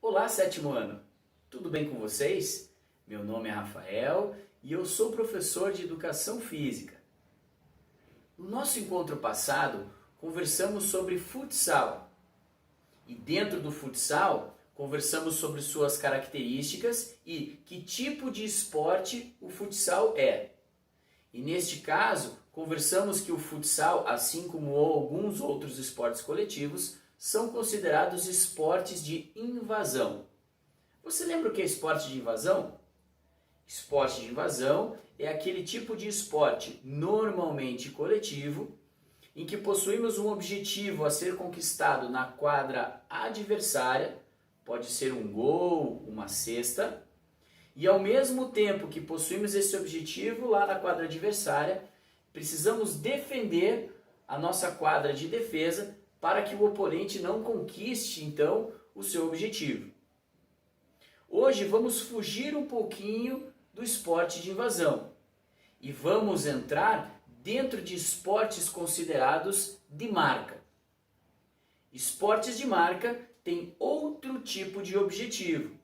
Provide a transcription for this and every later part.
Olá, sétimo ano! Tudo bem com vocês? Meu nome é Rafael e eu sou professor de Educação Física. No nosso encontro passado, conversamos sobre futsal. E dentro do futsal, conversamos sobre suas características e que tipo de esporte o futsal é. E neste caso, conversamos que o futsal, assim como alguns outros esportes coletivos, são considerados esportes de invasão. Você lembra o que é esporte de invasão? Esporte de invasão é aquele tipo de esporte normalmente coletivo em que possuímos um objetivo a ser conquistado na quadra adversária, pode ser um gol, uma cesta, e ao mesmo tempo que possuímos esse objetivo lá na quadra adversária, precisamos defender a nossa quadra de defesa para que o oponente não conquiste então o seu objetivo. Hoje vamos fugir um pouquinho do esporte de invasão e vamos entrar dentro de esportes considerados de marca. Esportes de marca têm outro tipo de objetivo.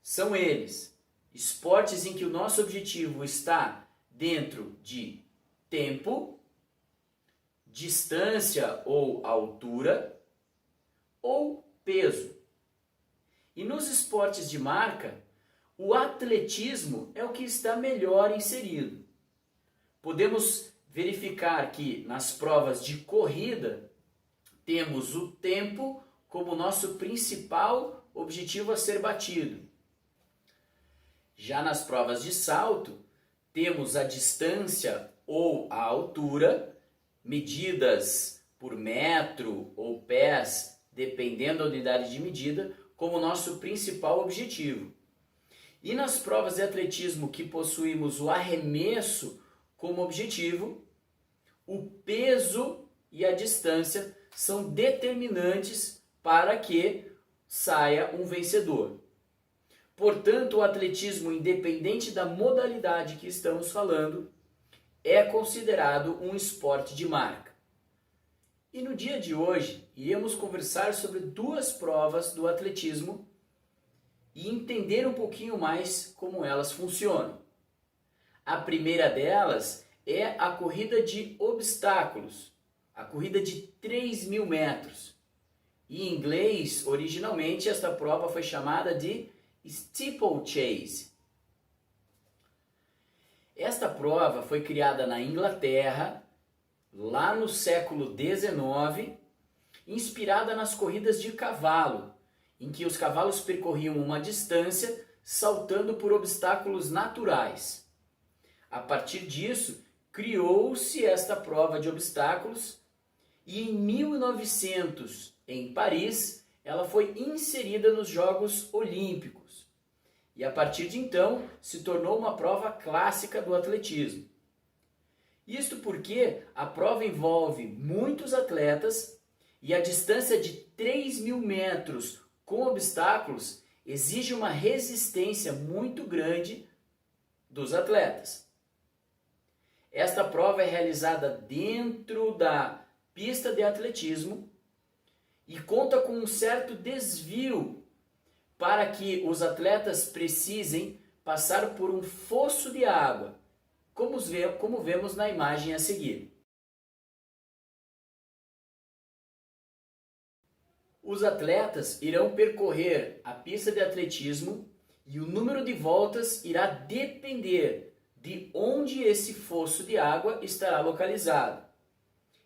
São eles, esportes em que o nosso objetivo está dentro de tempo, distância ou altura ou peso. E nos esportes de marca, o atletismo é o que está melhor inserido. Podemos verificar que nas provas de corrida temos o tempo como nosso principal objetivo a ser batido. Já nas provas de salto, temos a distância ou a altura, medidas por metro ou pés, dependendo da unidade de medida, como nosso principal objetivo. E nas provas de atletismo que possuímos o arremesso como objetivo, o peso e a distância são determinantes para que saia um vencedor. Portanto, o atletismo, independente da modalidade que estamos falando, é considerado um esporte de marca. E no dia de hoje, iremos conversar sobre duas provas do atletismo e entender um pouquinho mais como elas funcionam. A primeira delas é a corrida de obstáculos, a corrida de 3.000 metros. Em inglês, originalmente, esta prova foi chamada de Steeplechase. Esta prova foi criada na Inglaterra, lá no século XIX, inspirada nas corridas de cavalo, em que os cavalos percorriam uma distância saltando por obstáculos naturais. A partir disso, criou-se esta prova de obstáculos e em 1900, em Paris, ela foi inserida nos Jogos Olímpicos. E a partir de então, se tornou uma prova clássica do atletismo. Isto porque a prova envolve muitos atletas e a distância de 3.000 metros com obstáculos exige uma resistência muito grande dos atletas. Esta prova é realizada dentro da pista de atletismo e conta com um certo desvio para que os atletas precisem passar por um fosso de água, como vemos na imagem a seguir. Os atletas irão percorrer a pista de atletismo e o número de voltas irá depender de onde esse fosso de água estará localizado.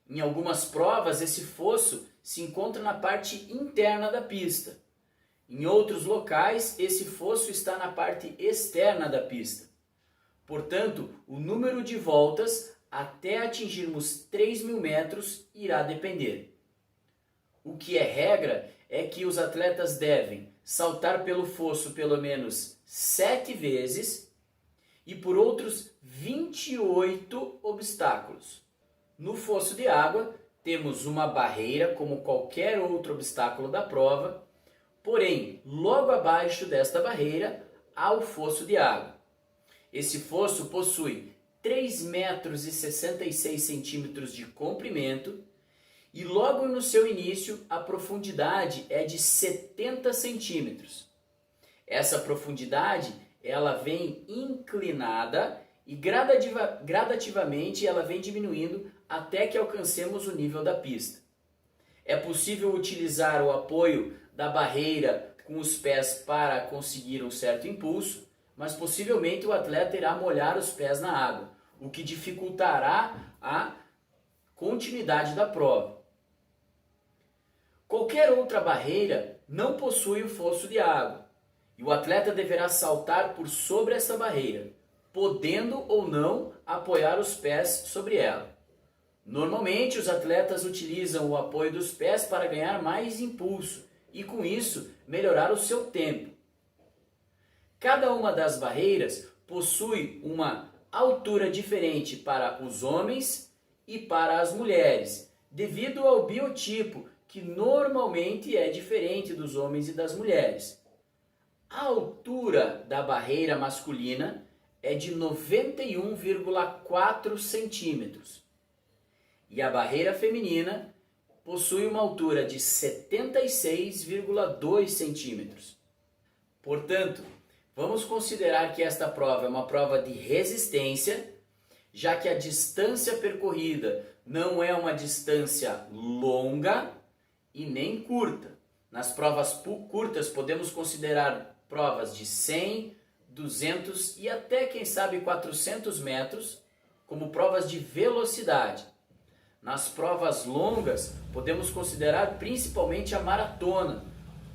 Em algumas provas, esse fosso se encontra na parte interna da pista. Em outros locais, esse fosso está na parte externa da pista. Portanto, o número de voltas até atingirmos 3.000 metros irá depender. O que é regra é que os atletas devem saltar pelo fosso pelo menos 7 vezes e por outros 28 obstáculos. No fosso de água, temos uma barreira como qualquer outro obstáculo da prova, porém, logo abaixo desta barreira há o fosso de água. Esse fosso possui 3,66 metros de comprimento e logo no seu início a profundidade é de 70 centímetros. Essa profundidade ela vem inclinada e gradativamente ela vem diminuindo até que alcancemos o nível da pista. É possível utilizar o apoio da barreira com os pés para conseguir um certo impulso, mas possivelmente o atleta irá molhar os pés na água, o que dificultará a continuidade da prova. Qualquer outra barreira não possui o fosso de água, e o atleta deverá saltar por sobre essa barreira, podendo ou não apoiar os pés sobre ela. Normalmente, os atletas utilizam o apoio dos pés para ganhar mais impulso e, com isso, melhorar o seu tempo. Cada uma das barreiras possui uma altura diferente para os homens e para as mulheres, devido ao biotipo, que normalmente é diferente dos homens e das mulheres. A altura da barreira masculina é de 91,4 centímetros e a barreira feminina possui uma altura de 76,2 centímetros. Portanto, vamos considerar que esta prova é uma prova de resistência, já que a distância percorrida não é uma distância longa e nem curta. Nas provas curtas podemos considerar provas de 100, 200 e até, quem sabe, 400 metros como provas de velocidade. Nas provas longas, podemos considerar principalmente a maratona,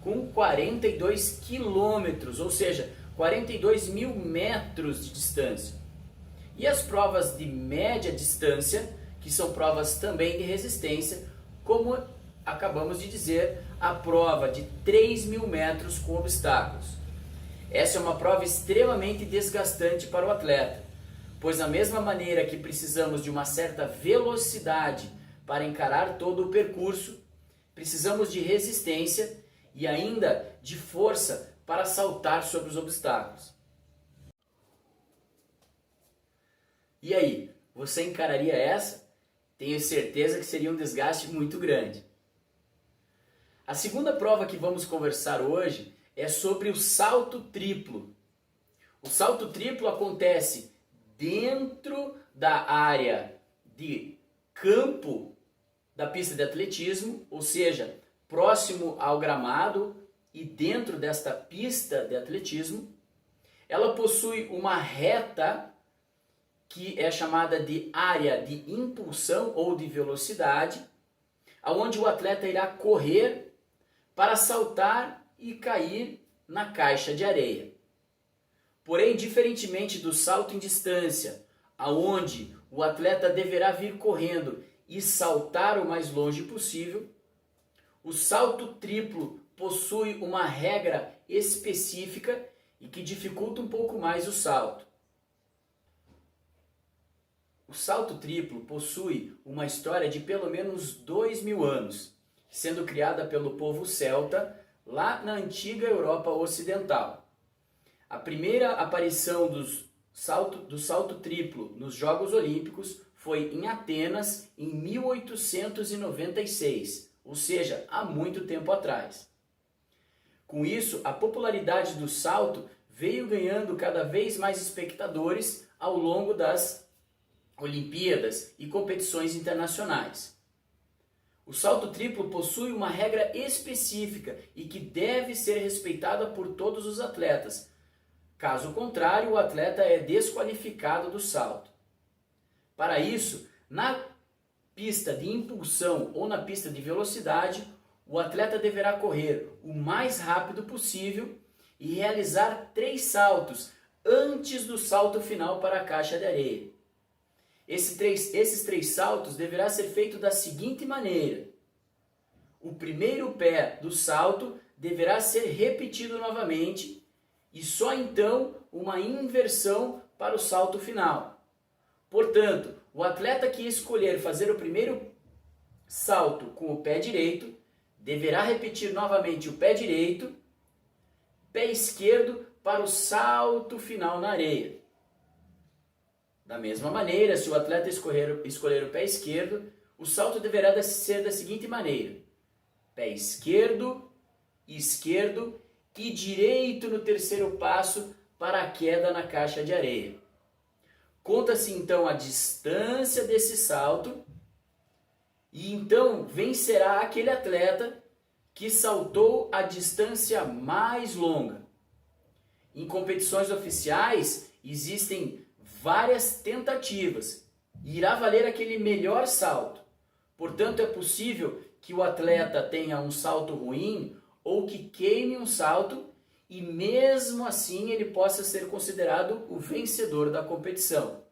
com 42 quilômetros, ou seja, 42 mil metros de distância. E as provas de média distância, que são provas também de resistência, como acabamos de dizer, a prova de 3.000 metros com obstáculos. Essa é uma prova extremamente desgastante para o atleta, pois da mesma maneira que precisamos de uma certa velocidade para encarar todo o percurso, precisamos de resistência e ainda de força para saltar sobre os obstáculos. E aí, você encararia essa? Tenho certeza que seria um desgaste muito grande. A segunda prova que vamos conversar hoje é sobre o salto triplo. O salto triplo acontece dentro da área de campo da pista de atletismo, ou seja, próximo ao gramado e dentro desta pista de atletismo. Ela possui uma reta que é chamada de área de impulsão ou de velocidade, aonde o atleta irá correr para saltar e cair na caixa de areia. Porém, diferentemente do salto em distância, aonde o atleta deverá vir correndo e saltar o mais longe possível, o salto triplo possui uma regra específica e que dificulta um pouco mais o salto. O salto triplo possui uma história de pelo menos 2.000 anos, sendo criada pelo povo celta lá na antiga Europa Ocidental. A primeira aparição do salto triplo nos Jogos Olímpicos foi em Atenas em 1896, ou seja, há muito tempo atrás. Com isso, a popularidade do salto veio ganhando cada vez mais espectadores ao longo das Olimpíadas e competições internacionais. O salto triplo possui uma regra específica e que deve ser respeitada por todos os atletas. Caso contrário, o atleta é desqualificado do salto. Para isso, na pista de impulsão ou na pista de velocidade, o atleta deverá correr o mais rápido possível e realizar 3 saltos antes do salto final para a caixa de areia. Esses três saltos deverá ser feito da seguinte maneira: o primeiro pé do salto deverá ser repetido novamente e só então uma inversão para o salto final. Portanto, o atleta que escolher fazer o primeiro salto com o pé direito deverá repetir novamente o pé direito, pé esquerdo para o salto final na areia. Da mesma maneira, se o atleta escolher o pé esquerdo, o salto deverá ser da seguinte maneira: pé esquerdo, esquerdo e direito no terceiro passo para a queda na caixa de areia. Conta-se então a distância desse salto e então vencerá aquele atleta que saltou a distância mais longa. Em competições oficiais existem várias tentativas e irá valer aquele melhor salto. Portanto, é possível que o atleta tenha um salto ruim ou que queime um salto e mesmo assim ele possa ser considerado o vencedor da competição.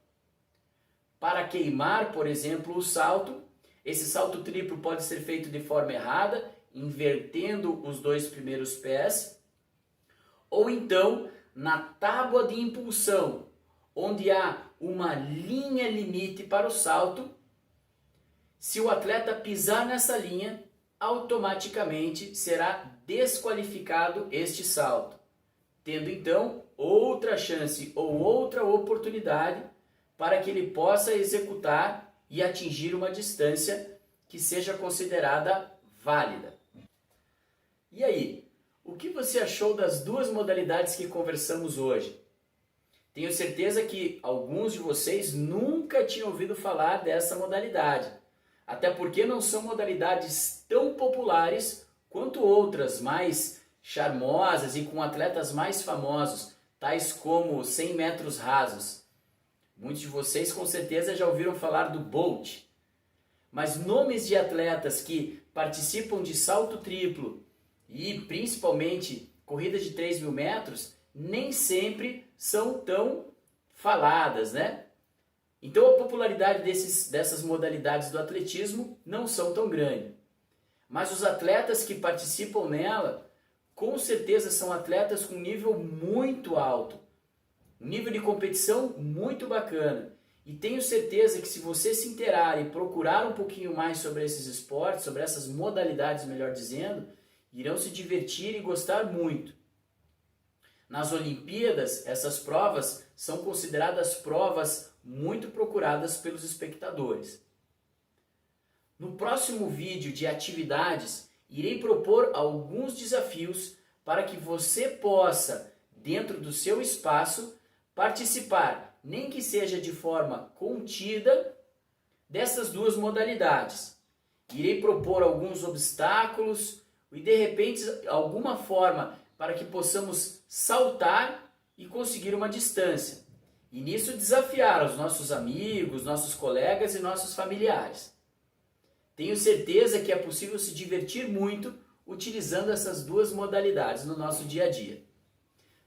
Para queimar, por exemplo, o salto, esse salto triplo pode ser feito de forma errada, invertendo os dois primeiros pés, ou então na tábua de impulsão, onde há uma linha limite para o salto. Se o atleta pisar nessa linha, automaticamente será desqualificado este salto, tendo então outra chance ou outra oportunidade para que ele possa executar e atingir uma distância que seja considerada válida. E aí, o que você achou das duas modalidades que conversamos hoje? Tenho certeza que alguns de vocês nunca tinham ouvido falar dessa modalidade, até porque não são modalidades tão populares quanto outras mais charmosas e com atletas mais famosos, tais como 100 metros rasos. Muitos de vocês com certeza já ouviram falar do Bolt, mas nomes de atletas que participam de salto triplo e principalmente corridas de 3.000 metros nem sempre são tão faladas, né? Então a popularidade dessas modalidades do atletismo não são tão grande. Mas os atletas que participam nela, com certeza são atletas com nível muito alto, um nível de competição muito bacana. E tenho certeza que se você se inteirar e procurar um pouquinho mais sobre esses esportes, sobre essas modalidades, melhor dizendo, irão se divertir e gostar muito. Nas Olimpíadas, essas provas são consideradas provas muito procuradas pelos espectadores. No próximo vídeo de atividades, irei propor alguns desafios para que você possa, dentro do seu espaço, participar, nem que seja de forma contida, dessas duas modalidades. Irei propor alguns obstáculos e de repente alguma forma para que possamos saltar e conseguir uma distância. E nisso desafiar os nossos amigos, nossos colegas e nossos familiares. Tenho certeza que é possível se divertir muito utilizando essas duas modalidades no nosso dia a dia.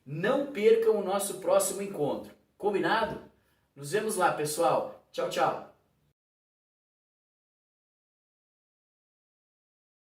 Não percam o nosso próximo encontro. Combinado? Nos vemos lá, pessoal. Tchau, tchau.